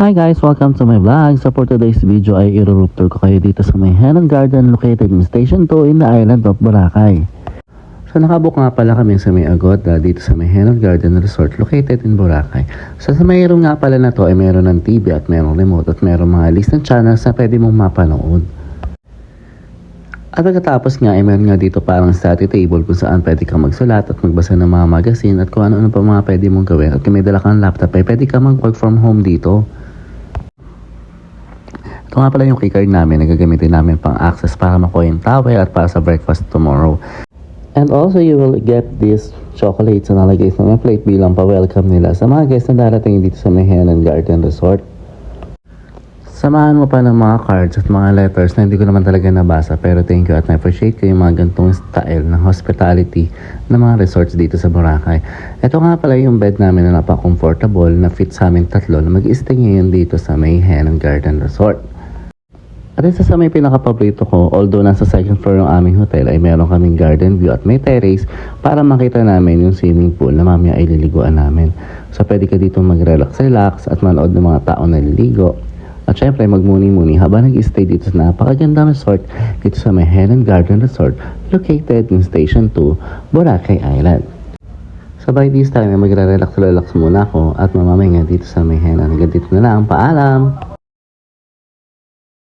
Hi guys! Welcome to my vlog. So for today's video ay i-road tour ko kayo dito sa may Heron Garden located in Station 2 in the island of Boracay. So nakabook nga pala kami sa may Agoda dito sa may Heron Garden Resort located in Boracay. So sa may room nga pala na to ay meron ng TV at merong remote at merong mga list ng channels na pwede mong mapanood. At pagkatapos nga ay meron nga dito parang study table kung saan pwede kang magsulat at magbasa ng mga magazine at kung ano-ano pa mga pwede mong gawin. At kung may dala kang laptop ay pwede kang mag-work from home dito. Ito nga pala yung keycard namin na gagamitin namin pang access para makuha yung towel at para sa breakfast tomorrow. And also you will get these chocolates na nalagay sa mga plate bilang pa-welcome nila sa mga guests na darating dito sa may Heron Garden Resort. Samahan mo pa ng mga cards at mga letters na hindi ko naman talaga nabasa pero thank you at na-appreciate ko yung mga gantong style ng hospitality ng mga resorts dito sa Boracay. Ito nga pala yung bed namin na napaka-comfortable na fit sa aming tatlo na mag-stay ngayon dito sa may Heron Garden Resort. At isa sa may pinaka-paborito ko, although nasa second floor ng aming hotel ay meron kaming garden view at may terrace para makita namin yung swimming pool na mamaya ay liliguan namin. So pwede ka dito mag-relax at manood ng mga tao na liligo. At syempre magmuni-muni habang nag-stay dito sa napakagandang resort dito sa may Heron Garden Resort located in Station 2, Boracay Island. So by this time ay magre-relax muna ako at mamamay nga dito sa may Heron. Hanggang dito na lang, paalam!